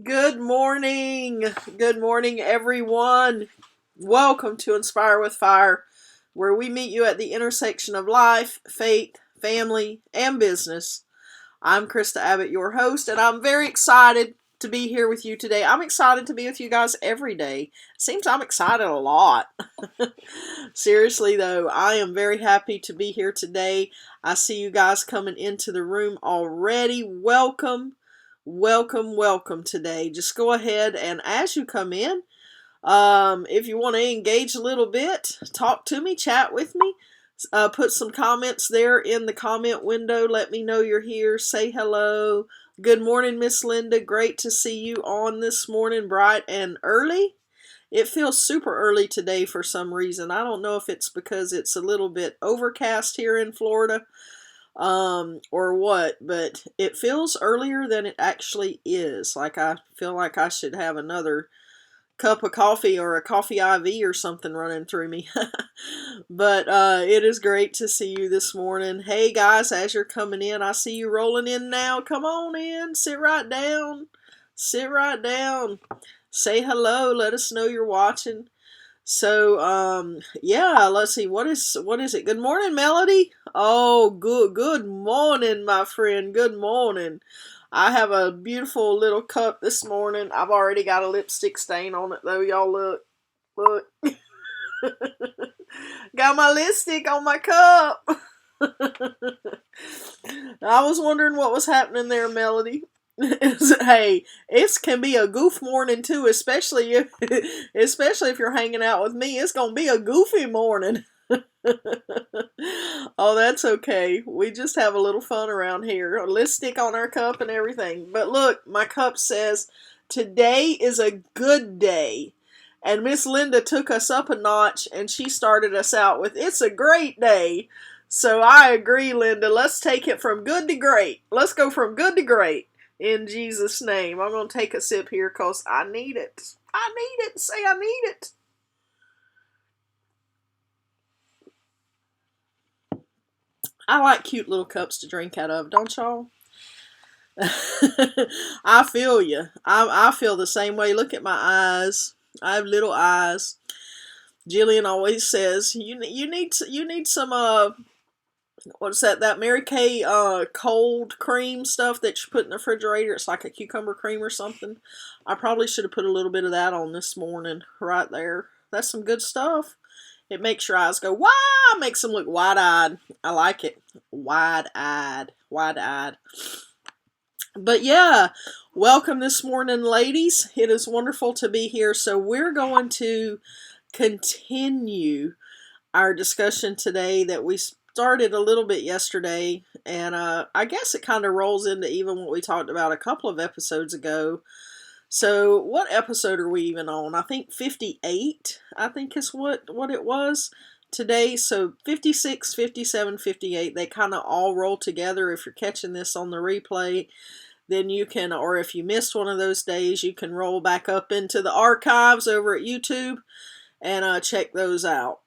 Good morning. Good morning, everyone. Welcome to Inspire with Fire, where we meet you at the intersection of life, faith, family, and business. I'm Krista Abbott, your host, and I'm very excited to be here with you today. I'm excited to be with you guys every day. Seems I'm excited a lot. Seriously, though, I am very happy to be here today. I see you guys coming into the room already. Welcome. Welcome today. Just go ahead and as you come in, if you want to engage a little bit, talk to me, chat with me, put some comments there in the comment window. Let me know you're here. Say hello. Good morning, Miss Linda. Great to see you on this morning, bright and early. It feels super early today for some reason. I don't know if it's because it's a little bit overcast here in Florida or what, but it feels earlier than it actually is. Like I feel like I should have another cup of coffee or a coffee IV or something running through me. But it is great to see you this morning. Hey guys, as you're coming in, I see you rolling in now. Come on in, sit right down. Sit right down. Say hello, let us know you're watching. So, yeah, let's see, what is it? Good morning, Melody. Oh, good morning, my friend. Good morning. I have a beautiful little cup this morning. I've already got a lipstick stain on it, though. Y'all look. Got my lipstick on my cup. I was wondering what was happening there, Melody. Hey, it can be a goof morning too, especially if you're hanging out with me. It's gonna be a goofy morning. Oh, that's okay. We just have a little fun around here. A lipstick on our cup and everything. But look, my cup says, "Today is a good day." And Miss Linda took us up a notch and she started us out with, "It's a great day." So I agree, Linda. Let's take it from good to great. Let's go from good to great. In Jesus' name. I'm going to take a sip here because I need it. I need it. Say I need it. I like cute little cups to drink out of, don't y'all? I feel you. I feel the same way. Look at my eyes. I have little eyes. Jillian always says you need some what's that Mary Kay cold cream stuff that you put in the refrigerator. It's like a cucumber cream or something. I probably should have put a little bit of that on this morning right there. That's some good stuff. It makes your eyes go, wow, makes them look wide-eyed. I like it. Wide-eyed. Wide-eyed. But yeah, welcome this morning, ladies. It is wonderful to be here. So we're going to continue our discussion today that we started a little bit yesterday. And I guess it kind of rolls into even what we talked about a couple of episodes ago. So what episode are we even on? I think 58, I think is what it was today. So 56, 57, 58, they kind of all roll together. If you're catching this on the replay, then you can, or if you missed one of those days, you can roll back up into the archives over at YouTube and check those out.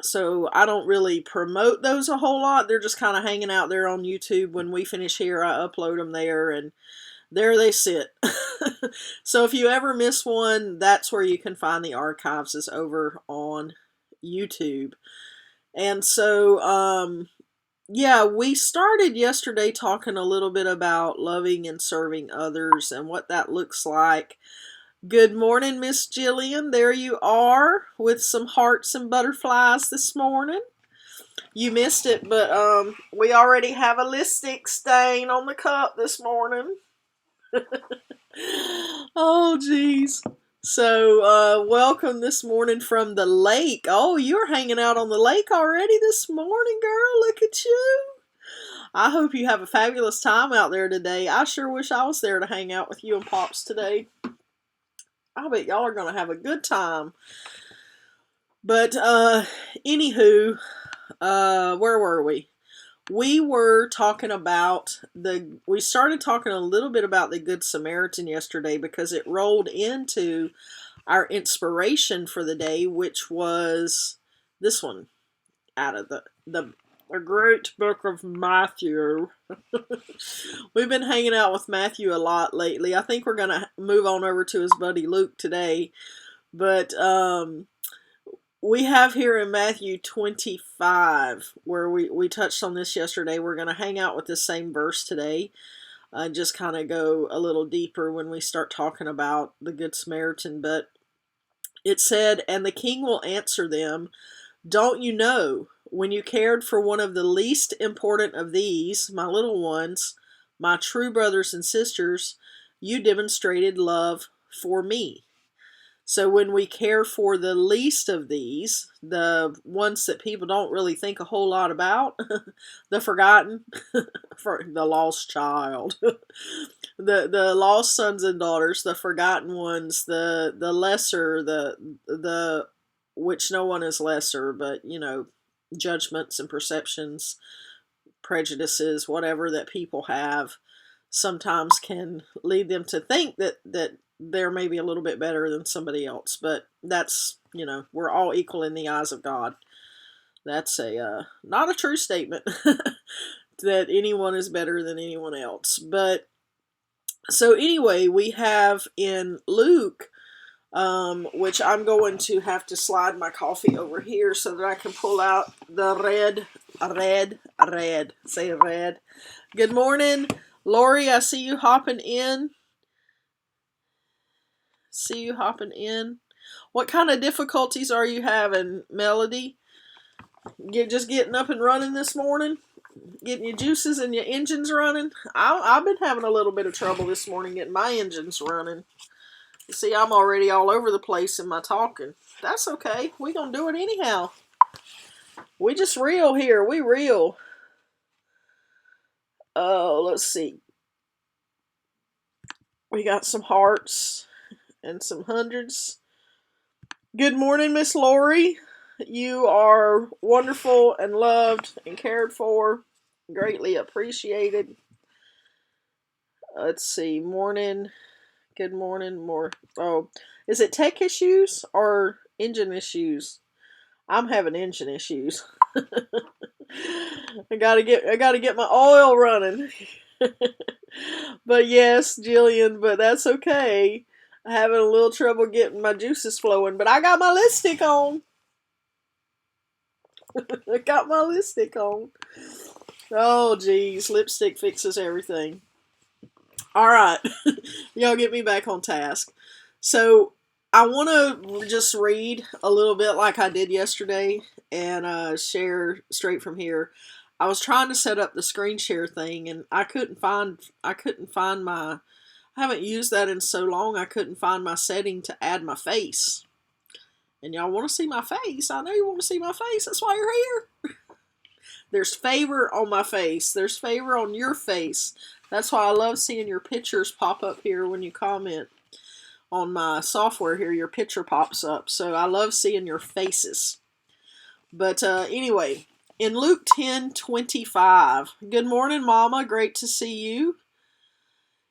So I don't really promote those a whole lot. They're just kind of hanging out there on YouTube. When we finish here, I upload them there and there they sit. So if you ever miss one, that's where you can find the archives, is over on YouTube. And so, yeah, we started yesterday talking a little bit about loving and serving others and what that looks like. Good morning, Miss Jillian. There you are with some hearts and butterflies this morning. You missed it, but we already have a lipstick stain on the cup this morning. Oh, geez. So, welcome this morning from the lake. Oh, you're hanging out on the lake already this morning, girl. Look at you. I hope you have a fabulous time out there today. I sure wish I was there to hang out with you and Pops today. I bet y'all are going to have a good time. But, anywho, where were we? We were talking about we started talking a little bit about the Good Samaritan yesterday because it rolled into our inspiration for the day, which was this one out of the The great book of Matthew. We've been hanging out with Matthew a lot lately. I think we're going to move on over to his buddy Luke today. But we have here in Matthew 25, where we touched on this yesterday. We're going to hang out with this same verse today. Just kind of go a little deeper when we start talking about the Good Samaritan. But it said, "And the king will answer them, 'Don't you know, when you cared for one of the least important of these, my little ones, my true brothers and sisters, you demonstrated love for me?'" So when we care for the least of these, the ones that people don't really think a whole lot about, the forgotten, for the lost child, the lost sons and daughters, the forgotten ones, the lesser, the which no one is lesser, but judgments and perceptions, prejudices, whatever that people have, sometimes can lead them to think that they're maybe a little bit better than somebody else. But that's, we're all equal in the eyes of God. That's not a true statement that anyone is better than anyone else. But so anyway, we have in Luke, which I'm going to have to slide my coffee over here so that I can pull out the red. Say red. Good morning, Lori. I see you hopping in. What kind of difficulties are you having, Melody? Just getting up and running this morning? Getting your juices and your engines running? I've been having a little bit of trouble this morning getting my engines running. You see, I'm already all over the place in my talking. That's okay. We're going to do it anyhow. We just real here. We real. Oh, let's see. We got some hearts and some hundreds. Good morning, Miss Lori. You are wonderful and loved and cared for. Greatly appreciated. Let's see. Morning. Good morning. More. Oh, is it tech issues or engine issues? I'm having engine issues. I gotta get my oil running. But yes, Jillian, but that's okay. I'm having a little trouble getting my juices flowing, but I got my lipstick on. I got my lipstick on. Oh, geez. Lipstick fixes everything. All right. Y'all get me back on task. So, I want to just read a little bit like I did yesterday and share straight from here. I was trying to set up the screen share thing and I couldn't find my, I haven't used that in so long, I couldn't find my setting to add my face. And y'all want to see my face? I know you want to see my face. That's why you're here. There's favor on my face. There's favor on your face. That's why I love seeing your pictures pop up here when you comment on my software here. Your picture pops up. So I love seeing your faces. But anyway, in Luke 10:25, good morning, Mama. Great to see you.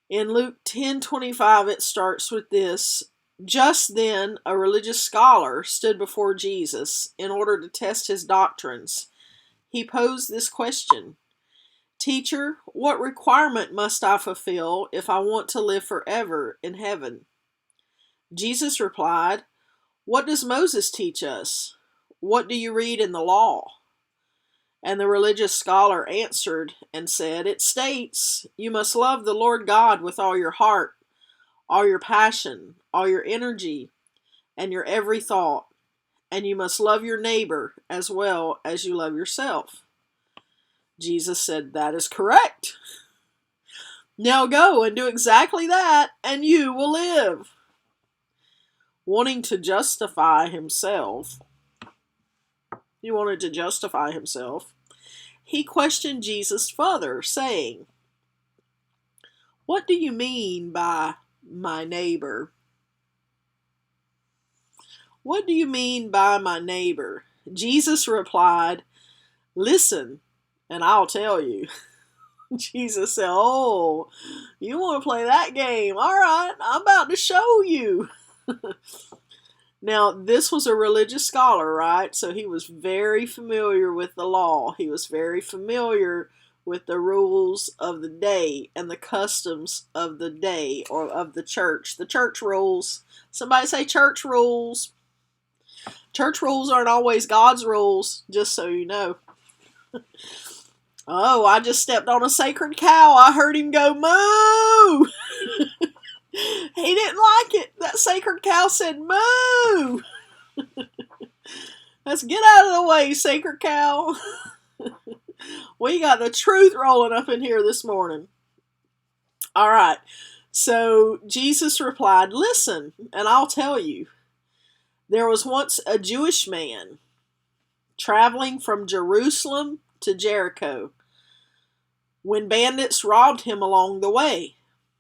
In Luke 10:25, it starts with this. Just then, a religious scholar stood before Jesus in order to test his doctrines. He posed this question: "Teacher, what requirement must I fulfill if I want to live forever in heaven?" Jesus replied, "What does Moses teach us? What do you read in the law?" And the religious scholar answered and said, "It states, you must love the Lord God with all your heart, all your passion, all your energy, and your every thought. And you must love your neighbor as well as you love yourself." Jesus said, "That is correct. Now go and do exactly that, and you will live." Wanting to justify himself, he wanted to justify himself. He questioned Jesus further, saying, "What do you mean by my neighbor? What do you mean by my neighbor?" Jesus replied, "Listen, and I'll tell you." Jesus said, "Oh, you want to play that game? All right, I'm about to show you." Now, this was a religious scholar, right? So he was very familiar with the law. He was very familiar with the rules of the day and the customs of the day or of the church. The church rules. Somebody say church rules. Church rules aren't always God's rules, just so you know. Oh, I just stepped on a sacred cow. I heard him go moo. He didn't like it. That sacred cow said moo. Let's get out of the way, sacred cow. We got the truth rolling up in here this morning. All right. So Jesus replied, listen, and I'll tell you. There was once a Jewish man traveling from Jerusalem to Jericho when bandits robbed him along the way.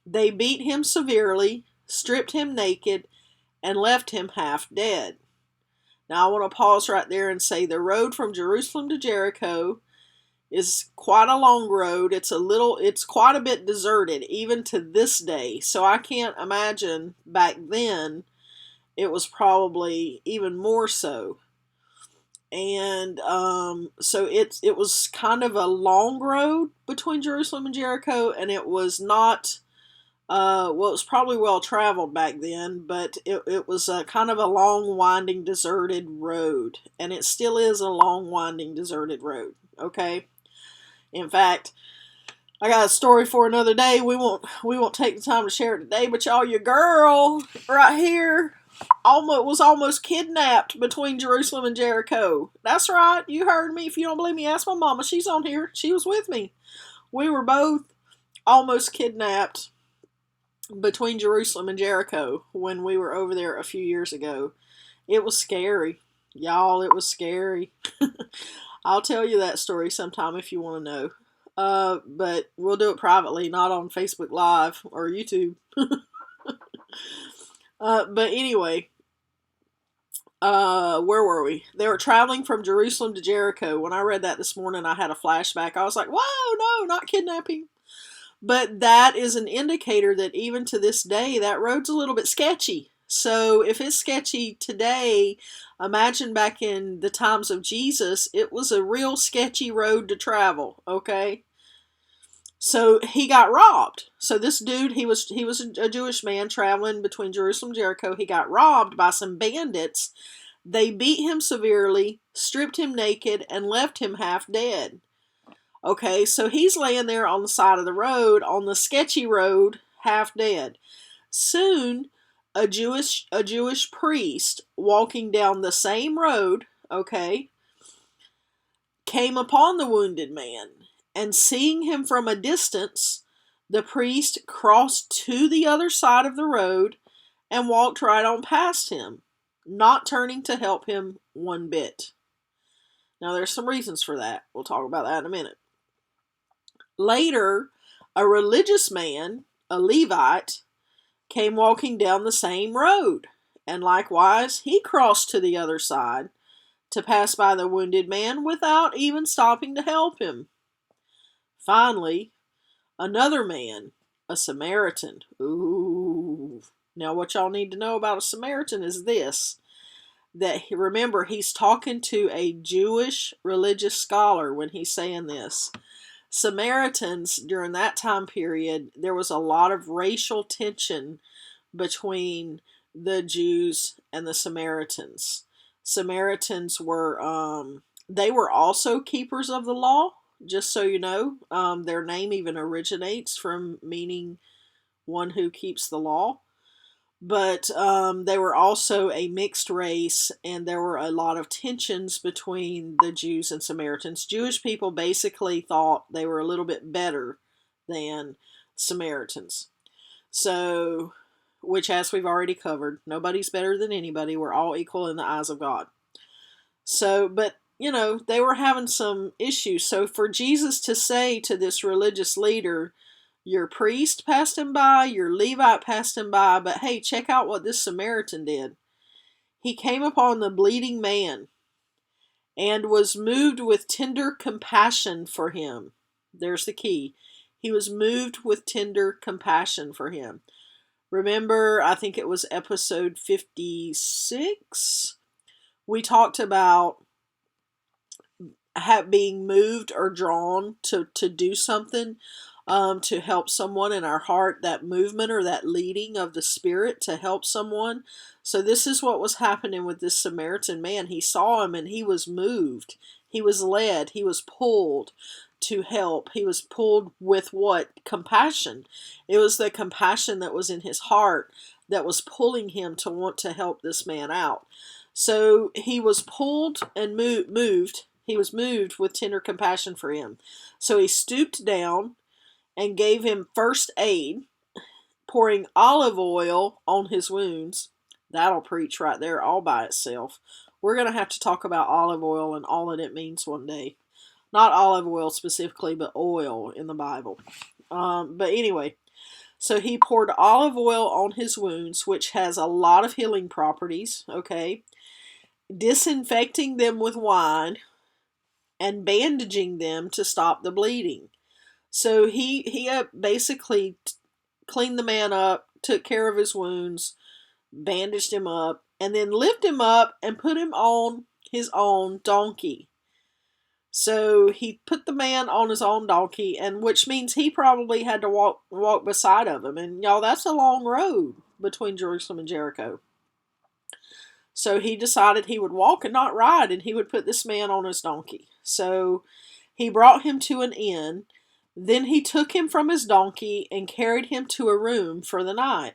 They beat him severely, stripped him naked, and left him half dead. Now I want to pause right there and say the road from Jerusalem to Jericho is quite a long road. It's quite a bit deserted even to this day. So I can't imagine back then it was probably even more so. And so it was kind of a long road between Jerusalem and Jericho, and it was not it was probably well traveled back then, but it was a kind of a long, winding, deserted road, and it still is a long, winding, deserted road. Okay, in fact, I got a story for another day. We won't take the time to share it today, but y'all, your girl right here was almost kidnapped between Jerusalem and Jericho. That's right, you heard me. If you don't believe me, ask my mama. She's on here. She was with me. We were both almost kidnapped between Jerusalem and Jericho when we were over there a few years ago. It was scary. Y'all, it was scary. I'll tell you that story sometime if you want to know. But we'll do it privately, not on Facebook Live or YouTube. But anyway, where were we? They were traveling from Jerusalem to Jericho. When I read that this morning, I had a flashback. I was like, whoa, no, not kidnapping. But that is an indicator that even to this day, that road's a little bit sketchy. So if it's sketchy today, imagine back in the times of Jesus, it was a real sketchy road to travel, okay? So he got robbed. So this dude, he was a Jewish man traveling between Jerusalem and Jericho. He got robbed by some bandits. They beat him severely, stripped him naked, and left him half dead. Okay, so he's laying there on the side of the road, on the sketchy road, half dead. Soon, a Jewish priest walking down the same road, okay, came upon the wounded man. And seeing him from a distance, the priest crossed to the other side of the road and walked right on past him, not turning to help him one bit. Now, there's some reasons for that. We'll talk about that in a minute. Later, a religious man, a Levite, came walking down the same road, and likewise he crossed to the other side to pass by the wounded man without even stopping to help him. Finally, another man, a Samaritan. Ooh. Now what y'all need to know about a Samaritan is this. Remember, he's talking to a Jewish religious scholar when he's saying this. Samaritans, during that time period, there was a lot of racial tension between the Jews and the Samaritans. Samaritans were, they were also keepers of the law. Just so you know, their name even originates from meaning one who keeps the law. But they were also a mixed race, and there were a lot of tensions between the Jews and Samaritans. Jewish people basically thought they were a little bit better than Samaritans. So, which, as we've already covered, nobody's better than anybody. We're all equal in the eyes of God. So, but you know, they were having some issues. So for Jesus to say to this religious leader, your priest passed him by, your Levite passed him by, but hey, check out what this Samaritan did. He came upon the bleeding man and was moved with tender compassion for him. There's the key. He was moved with tender compassion for him. Remember, I think it was episode 56, we talked about being moved or drawn to do something, to help someone in our heart, that movement or that leading of the Spirit to help someone. So this is what was happening with this Samaritan man. He saw him and he was moved. He was led. He was pulled to help. He was pulled with what? Compassion. It was the compassion that was in his heart that was pulling him to want to help this man out. So he was pulled and moved. He was moved with tender compassion for him. So he stooped down and gave him first aid, pouring olive oil on his wounds. That'll preach right there all by itself. We're going to have to talk about olive oil and all that it means one day. Not olive oil specifically, but oil in the Bible. But anyway, so he poured olive oil on his wounds, which has a lot of healing properties, okay? Disinfecting them with wine and bandaging them to stop the bleeding. So he basically cleaned the man up, took care of his wounds, bandaged him up, and then lifted him up and put him on his own donkey. So he put the man on his own donkey, and which means he probably had to walk beside of him. And y'all, that's a long road between Jerusalem and Jericho. So he decided he would walk and not ride, and he would put this man on his donkey. So he brought him to an inn. Then he took him from his donkey and carried him to a room for the night.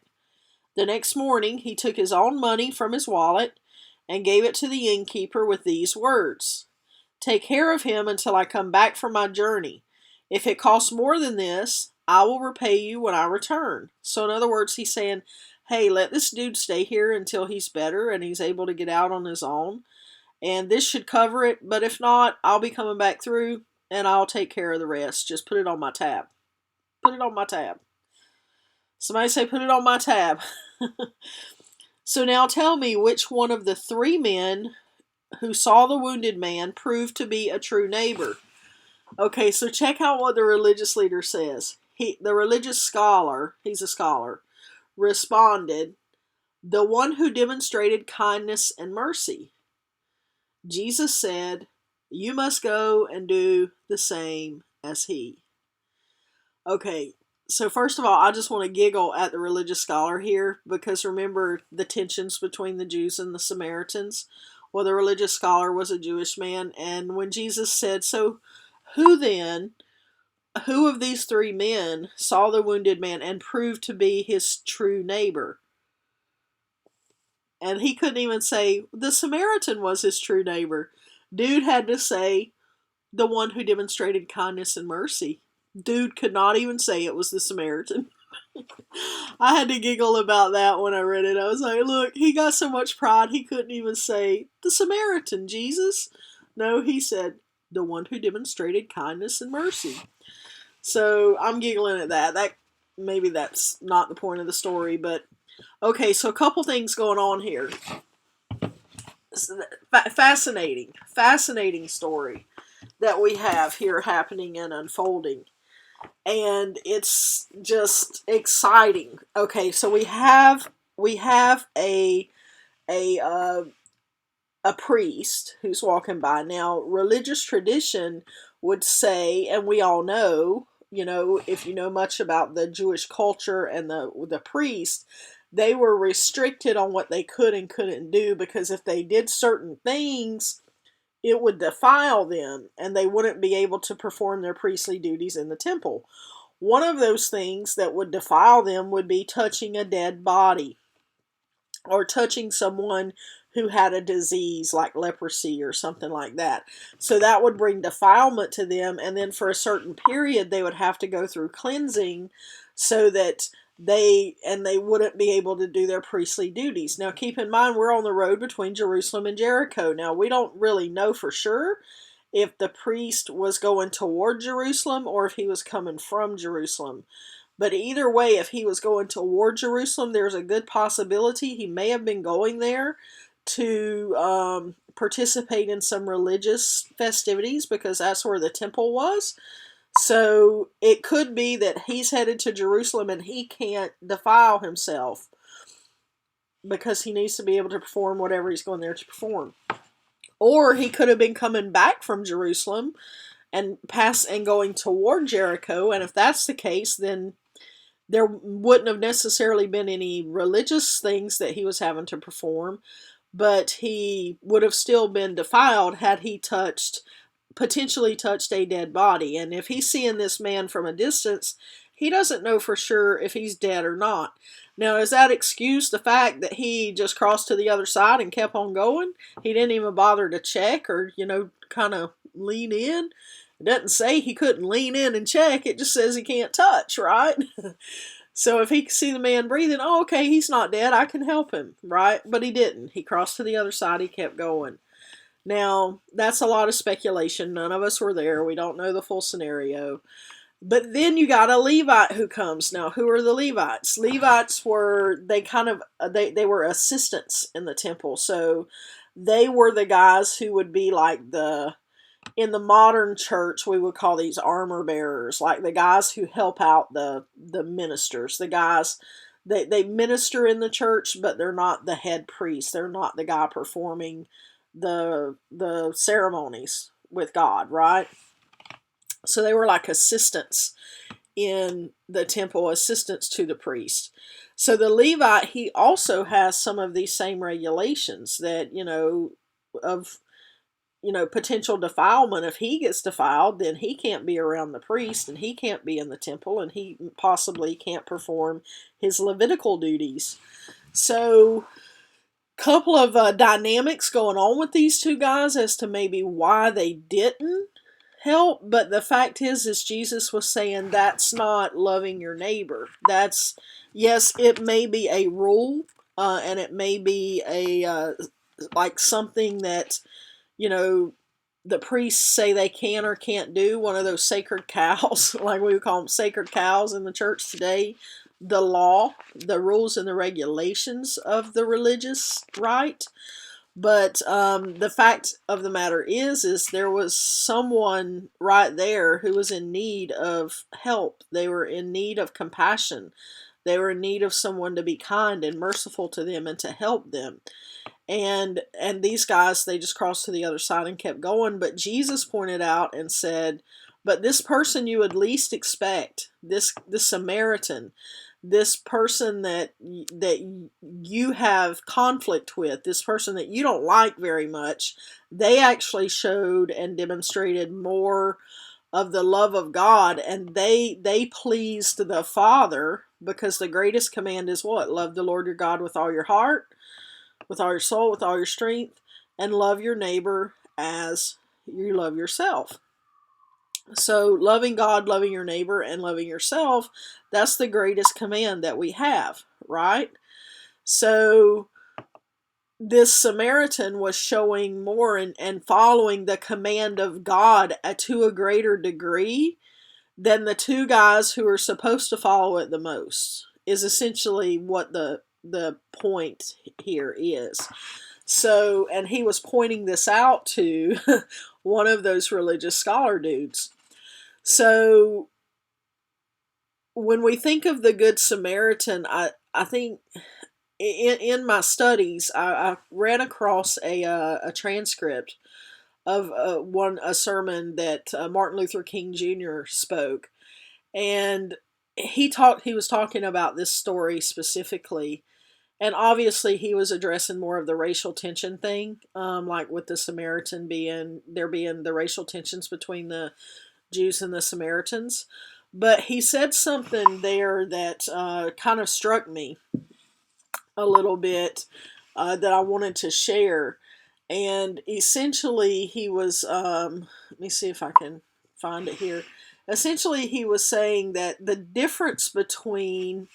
The next morning he took his own money from his wallet and gave it to the innkeeper with these words: "Take care of him until I come back from my journey. If it costs more than this, I will repay you when I return." So in other words, he's saying, hey, let this dude stay here until he's better and he's able to get out on his own. And this should cover it. But if not, I'll be coming back through and I'll take care of the rest. Just put it on my tab. Put it on my tab. Somebody say, put it on my tab. So now tell me, which one of the three men who saw the wounded man proved to be a true neighbor? Okay, so check out what the religious leader says. The religious scholar, he's a scholar, responded, "The one who demonstrated kindness and mercy." Jesus said, "You must go and do the same as he." Okay, so first of all, I just want to giggle at the religious scholar here, because remember the tensions between the Jews and the Samaritans? Well, the religious scholar was a Jewish man, and when Jesus said, so who of these three men saw the wounded man and proved to be his true neighbor? And he couldn't even say the Samaritan was his true neighbor. Dude had to say the one who demonstrated kindness and mercy. Dude could not even say it was the Samaritan. I had to giggle about that when I read it. I was like, look, he got so much pride he couldn't even say the Samaritan, Jesus. No, he said the one who demonstrated kindness and mercy. So I'm giggling at that. Maybe that's not the point of the story, but okay, so a couple things going on here. Fascinating story that we have here happening and unfolding. And it's just exciting. Okay, so we have a priest who's walking by. Now, religious tradition would say, and we all know, if you know much about the Jewish culture and the priest, they were restricted on what they could and couldn't do, because if they did certain things, it would defile them and they wouldn't be able to perform their priestly duties in the temple. One of those things that would defile them would be touching a dead body or touching someone who had a disease like leprosy or something like that. So that would bring defilement to them, and then for a certain period they would have to go through cleansing so that they wouldn't be able to do their priestly duties. Now keep in mind, we're on the road between Jerusalem and Jericho. Now we don't really know for sure if the priest was going toward Jerusalem or if he was coming from Jerusalem. But either way, if he was going toward Jerusalem, there's a good possibility he may have been going there to participate in some religious festivities, because that's where the temple was. So it could be that he's headed to Jerusalem and he can't defile himself because he needs to be able to perform whatever he's going there to perform. Or he could have been coming back from Jerusalem and going toward Jericho, and if that's the case, then there wouldn't have necessarily been any religious things that he was having to perform, but he would have still been defiled had he potentially touched a dead body. And if he's seeing this man from a distance, he doesn't know for sure if he's dead or not. Now, does that excuse the fact that he just crossed to the other side and kept on going? He didn't even bother to check or, kind of lean in. It doesn't say he couldn't lean in and check. It just says he can't touch, right? So if he could see the man breathing, oh, okay, he's not dead. I can help him, right? But he didn't. He crossed to the other side. He kept going. Now, that's a lot of speculation. None of us were there. We don't know the full scenario. But then you got a Levite who comes. Now, who are the Levites? Levites were, they were assistants in the temple. So they were the guys who would be like in the modern church, we would call these armor bearers, like the guys who help out the ministers. The guys, they minister in the church, but they're not the head priest. They're not the guy performing the ceremonies with God, right? So they were like assistants in the temple, assistants to the priest. So the Levite, he also has some of these same regulations that, of potential defilement. If he gets defiled, then he can't be around the priest, and he can't be in the temple, and he possibly can't perform his Levitical duties. So couple of dynamics going on with these two guys as to maybe why they didn't help, but the fact is Jesus was saying that's not loving your neighbor. That's, yes, it may be a rule, and it may be a like something that the priests say they can or can't do, one of those sacred cows, like we would call them sacred cows in the church today. The law, the rules and the regulations of the religious rite. But the fact of the matter is there was someone right there who was in need of help. They were in need of compassion. They were in need of someone to be kind and merciful to them and to help them. And these guys, they just crossed to the other side and kept going. But Jesus pointed out and said, but this person you would least expect, this Samaritan, this person that you have conflict with, this person that you don't like very much, they actually showed and demonstrated more of the love of God, and they pleased the Father, because the greatest command is what? Love the Lord your God with all your heart, with all your soul, with all your strength, and love your neighbor as you love yourself. So loving God, loving your neighbor, and loving yourself, that's the greatest command that we have, right? So this Samaritan was showing more and following the command of God to a greater degree than the two guys who are supposed to follow it the most, is essentially what the point here is. So, and he was pointing this out to one of those religious scholar dudes. So when we think of the Good Samaritan, I think in my studies, I ran across a transcript of a sermon that Martin Luther King Jr. spoke, and he was talking about this story specifically, and obviously he was addressing more of the racial tension thing, like with the Samaritan being the racial tensions between the Jews and the Samaritans. But he said something there that kind of struck me a little bit, that I wanted to share. And essentially he was, let me see if I can find it here. Essentially he was saying that the difference between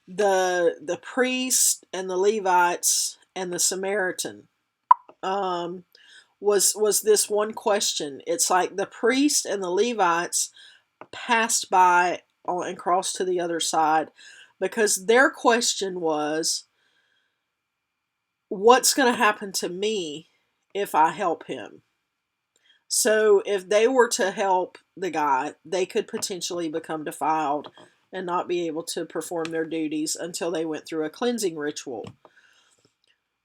the priest and the Levites and the Samaritan was this one question. It's like the priest and the Levites passed by and crossed to the other side because their question was, what's going to happen to me if I help him? So if they were to help the guy, they could potentially become defiled and not be able to perform their duties until they went through a cleansing ritual.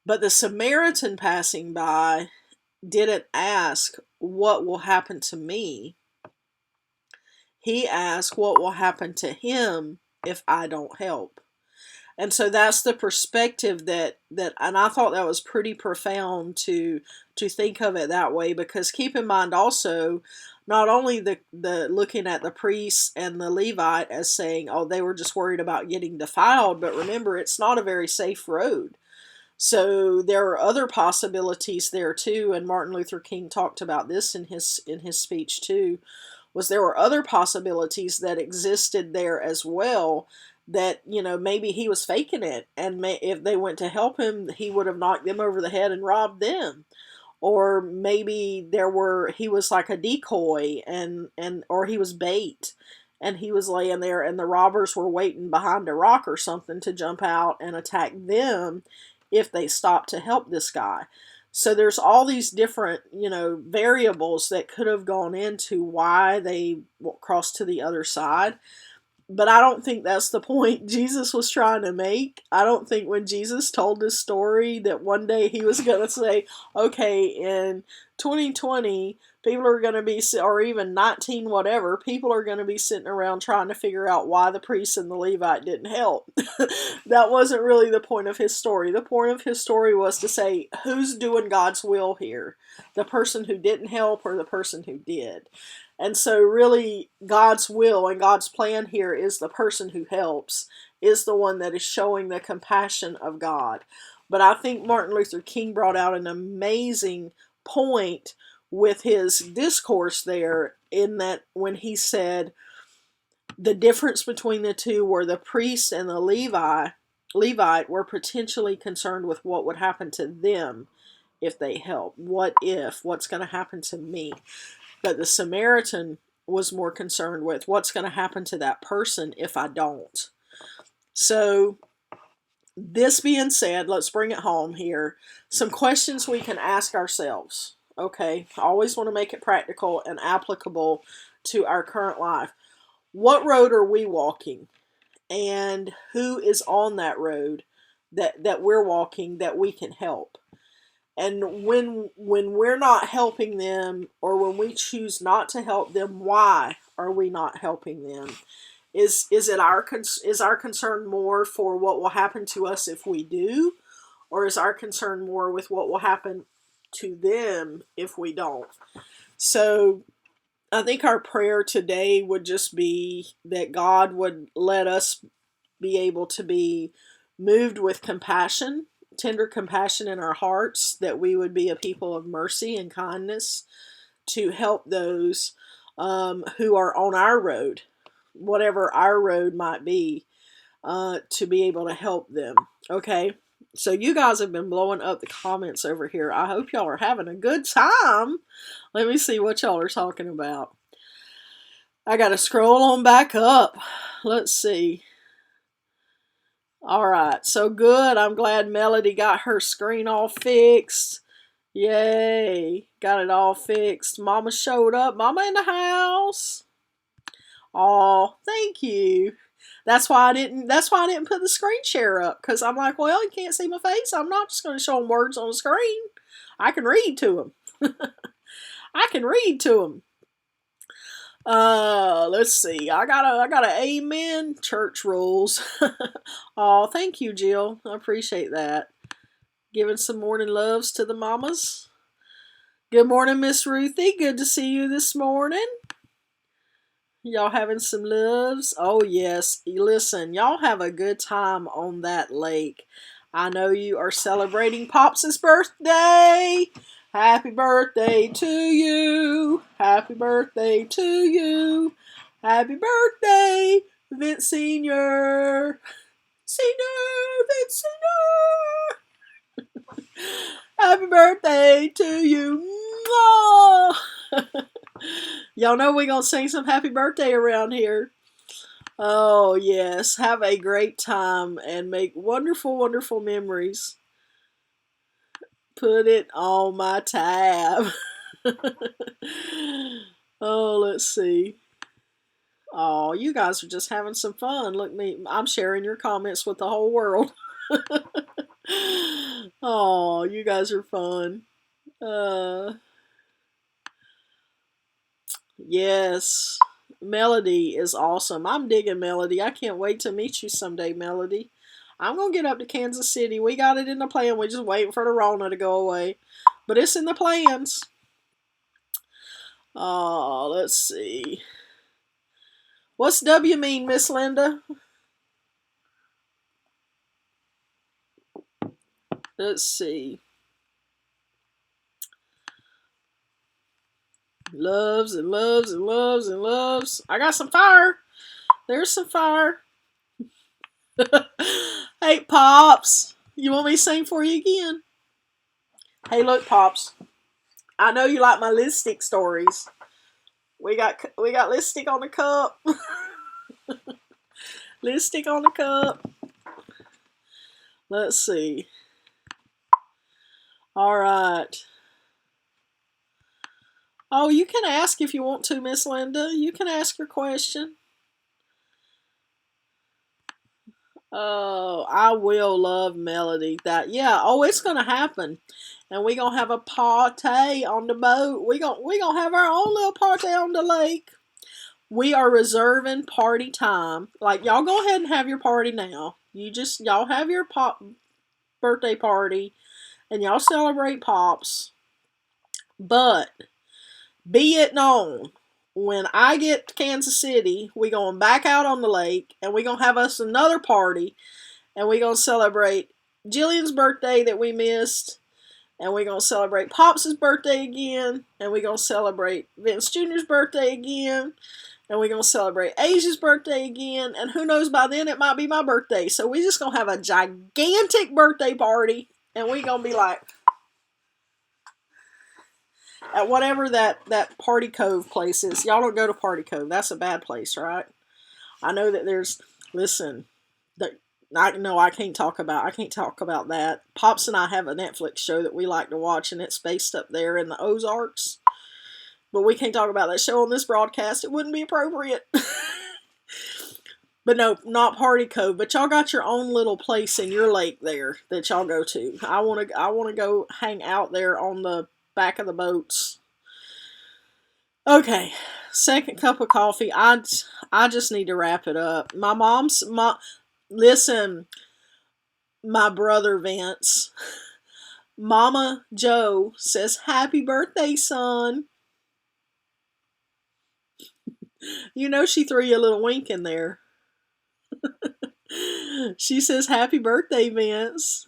But the Samaritan passing by didn't ask, what will happen to me? He asked, what will happen to him if I don't help? And so that's the perspective that and I thought that was pretty profound to think of it that way, because keep in mind also, not only the looking at the priests and the Levite as saying, oh, they were just worried about getting defiled, but remember, it's not a very safe road. So there are other possibilities there too, and Martin Luther King talked about this in his speech too, was there were other possibilities that existed there as well, that, you know, maybe he was faking it, and if they went to help him, he would have knocked them over the head and robbed them. Or maybe he was like a decoy, and or he was bait, and he was laying there and the robbers were waiting behind a rock or something to jump out and attack them if they stopped to help this guy. So there's all these different, variables that could have gone into why they crossed to the other side. But I don't think that's the point Jesus was trying to make. I don't think when Jesus told this story that one day he was going to say, okay, in 2020, people are going to be, or even 19 whatever, people are going to be sitting around trying to figure out why the priest and the Levite didn't help. That wasn't really the point of his story. The point of his story was to say, who's doing God's will here? The person who didn't help or the person who did? And so really God's will and God's plan here is the person who helps, is the one that is showing the compassion of God. But I think Martin Luther King brought out an amazing point with his discourse there, in that when he said the difference between the two were the priest and the Levite were potentially concerned with what would happen to them if they help. What's going to happen to me? But the Samaritan was more concerned with what's going to happen to that person if I don't. So, this being said, let's bring it home here. Some questions we can ask ourselves. Okay, I always want to make it practical and applicable to our current life. What road are we walking? And who is on that road that we're walking that we can help? And when we're not helping them, or when we choose not to help them, why are we not helping them? Is our concern more for what will happen to us if we do, or is our concern more with what will happen to them if we don't? So I think our prayer today would just be that God would let us be able to be moved with compassion, tender compassion in our hearts, that we would be a people of mercy and kindness to help those who are on our road, whatever our road might be, to be able to help them. Okay, so you guys have been blowing up the comments over here. I hope y'all are having a good time. Let me see what y'all are talking about. I gotta scroll on back up. Let's see. Alright, so good. I'm glad Melody got her screen all fixed. Yay, got it all fixed. Mama showed up. Mama in the house. Oh, thank you. That's why I didn't put the screen share up, because I'm like, well, you can't see my face. I'm not just going to show them words on the screen. I can read to them. I can read to them. Let's see. I got a amen. Church rules. Oh, thank you, Jill. I appreciate that. Giving some morning loves to the mamas. Good morning, Miss Ruthie. Good to see you this morning. Y'all having some loves? Oh, yes. Listen, y'all have a good time on that lake. I know you are celebrating Pops' birthday. Happy birthday to you. Happy birthday to you. Happy birthday, Vince Sr. Vince Sr. Happy birthday to you. Y'all know we're going to sing some happy birthday around here. Oh, yes. Have a great time and make wonderful, wonderful memories. Put it on my tab. Oh, let's see. Oh, you guys are just having some fun. Look, I'm sharing your comments with the whole world. Oh, you guys are fun. Uh, yes. Melody is awesome. I'm digging Melody. I can't wait to meet you someday, Melody. I'm going to get up to Kansas City. We got it in the plan. We're just waiting for the Rona to go away. But it's in the plans. Oh, let's see. What's W mean, Miss Linda? Let's see. Loves and loves and loves and loves. I got some fire. There's some fire. Hey, Pops. You want me to sing for you again? Hey, look, Pops. I know you like my lipstick stories. We got lipstick on the cup. Lipstick on the cup. Let's see. All right. Oh, you can ask if you want to, Miss Linda. You can ask your question. Oh, I will love Melody. Oh, it's gonna happen, and we gonna have a party on the boat. We gonna have our own little party on the lake. We are reserving party time. Like, y'all go ahead and have your party now. Y'all have your birthday party, and y'all celebrate Pops. But be it known, when I get to Kansas City, we going back out on the lake, and we gonna have us another party, and we gonna celebrate Jillian's birthday that we missed, and we gonna celebrate Pops' birthday again, and we gonna celebrate Vince Jr.'s birthday again, and we gonna celebrate Asia's birthday again, and who knows, by then it might be my birthday. So we just gonna have a gigantic birthday party, and we gonna be like, at whatever that Party Cove place is. Y'all don't go to Party Cove. That's a bad place, right? I know that listen, I can't talk about that. Pops and I have a Netflix show that we like to watch, and it's based up there in the Ozarks. But we can't talk about that show on this broadcast. It wouldn't be appropriate. But no, not Party Cove. But y'all got your own little place in your lake there that y'all go to. I wanna go hang out there on the back of the boats. Okay, second cup of coffee. I just need to wrap it up. Listen, my brother Vince, Mama Joe says happy birthday, son. You know she threw you a little wink in there. She says happy birthday, Vince.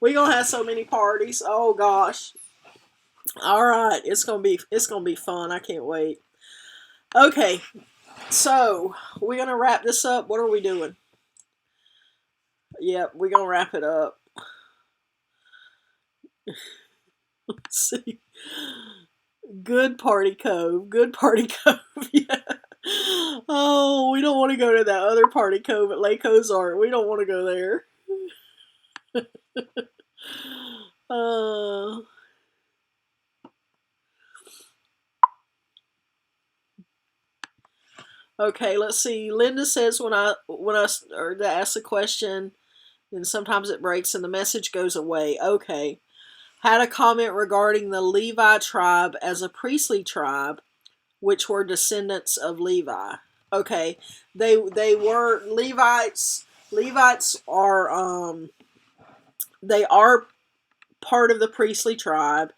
We gonna have so many parties. Oh gosh. All right, it's gonna be fun. I can't wait. Okay, so we're gonna wrap this up. What are we doing? Yep, we're gonna wrap it up. Let's see. Good Party Cove. Good Party Cove. Yeah. Oh, we don't want to go to that other Party Cove at Lake Ozark. We don't want to go there. uh, okay, let's see. Linda says when I or to ask a question, and sometimes it breaks and the message goes away. Okay. Had a comment regarding the Levi tribe as a priestly tribe, which were descendants of Levi. Okay, they were Levites. Levites are they are part of the priestly tribe.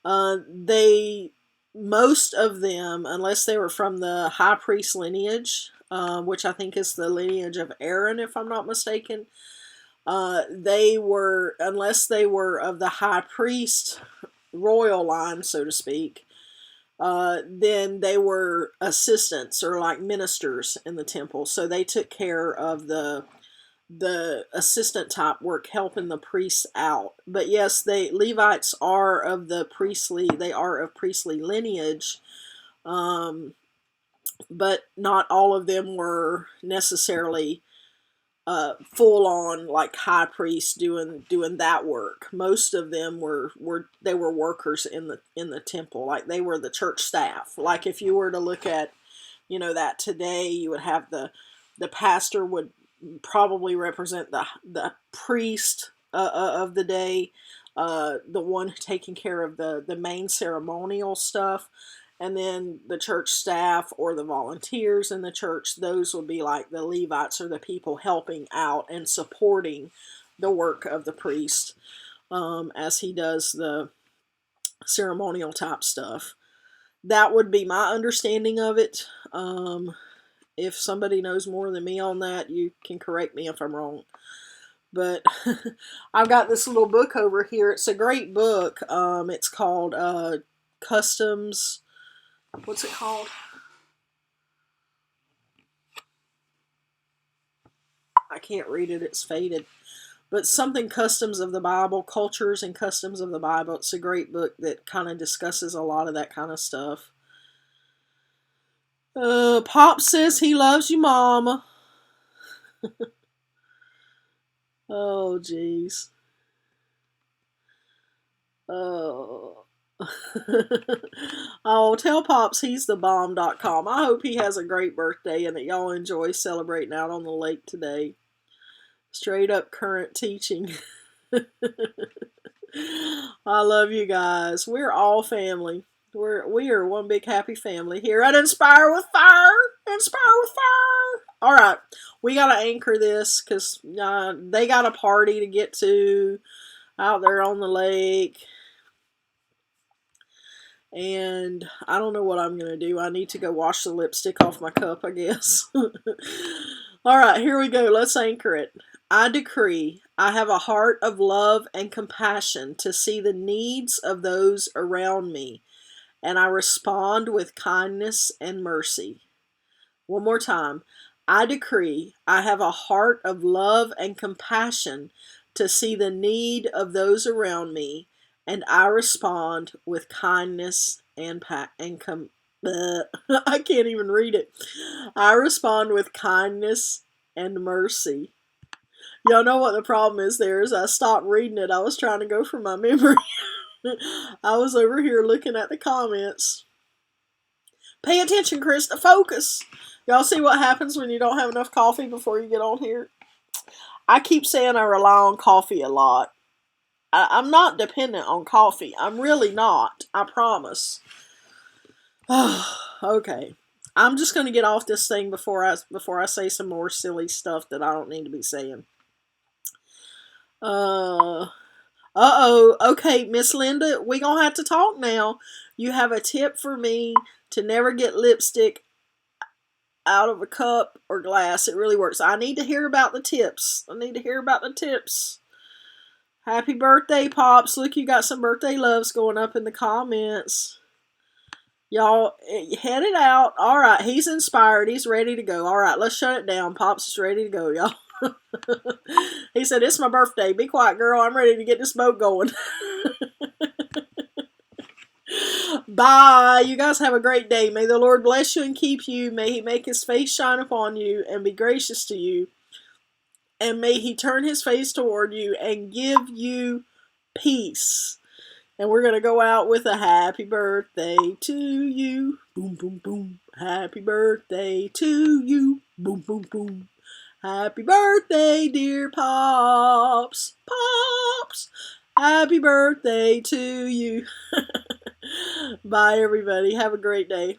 They most of them, unless they were from the high priest lineage, which I think is the lineage of Aaron, if I'm not mistaken. Unless they were of the high priest royal line, so to speak, then they were assistants or like ministers in the temple. So they took care of the assistant type work, helping the priests out. But yes, Levites are of priestly lineage. But not all of them were necessarily full on like high priests doing that work. Most of them were workers in the temple, like they were the church staff. Like if you were to look at, that today, you would have the pastor would probably represent the priest of the day, the one taking care of the main ceremonial stuff. And then the church staff or the volunteers in the church, those would be like the Levites, or the people helping out and supporting the work of the priest as he does the ceremonial type stuff. That would be my understanding of it. If somebody knows more than me on that, you can correct me if I'm wrong. But I've got this little book over here. It's a great book. It's called Customs. What's it called? I can't read it. It's faded. But something Customs of the Bible, Cultures and Customs of the Bible. It's a great book that kind of discusses a lot of that kind of stuff. Pop says he loves you, Mama. Oh, jeez. Oh. Oh, tell Pops he's the bomb.com. I hope he has a great birthday and that y'all enjoy celebrating out on the lake today. Straight up current teaching. I love you guys. We're all family. We are one big happy family here at Inspire with Fire. Inspire with Fire. All right, we gotta anchor this because they got a party to get to out there on the lake. And I don't know what I'm going to do. I need to go wash the lipstick off my cup, I guess. All right, here we go. Let's anchor it. I decree I have a heart of love and compassion to see the needs of those around me, and I respond with kindness and mercy. One more time. I decree I have a heart of love and compassion to see the need of those around me, and I respond with kindness and I can't even read it. I respond with kindness and mercy. Y'all know what the problem is there is I stopped reading it. I was trying to go from my memory. I was over here looking at the comments. Pay attention, Krista. Focus. Y'all see what happens when you don't have enough coffee before you get on here? I keep saying I rely on coffee a lot. I'm not dependent on coffee. I'm really not. I promise. Okay. I'm just going to get off this thing before I say some more silly stuff that I don't need to be saying. Okay, Miss Linda, we going to have to talk now. You have a tip for me to never get lipstick out of a cup or glass. It really works. I need to hear about the tips. Happy birthday, Pops. Look, you got some birthday loves going up in the comments. Y'all, head it out. All right, he's inspired. He's ready to go. All right, let's shut it down. Pops is ready to go, y'all. He said, it's my birthday. Be quiet, girl. I'm ready to get this boat going. Bye. You guys have a great day. May the Lord bless you and keep you. May he make his face shine upon you and be gracious to you. And may he turn his face toward you and give you peace. And we're going to go out with a happy birthday to you. Boom, boom, boom. Happy birthday to you. Boom, boom, boom. Happy birthday, dear Pops. Pops. Happy birthday to you. Bye, everybody. Have a great day.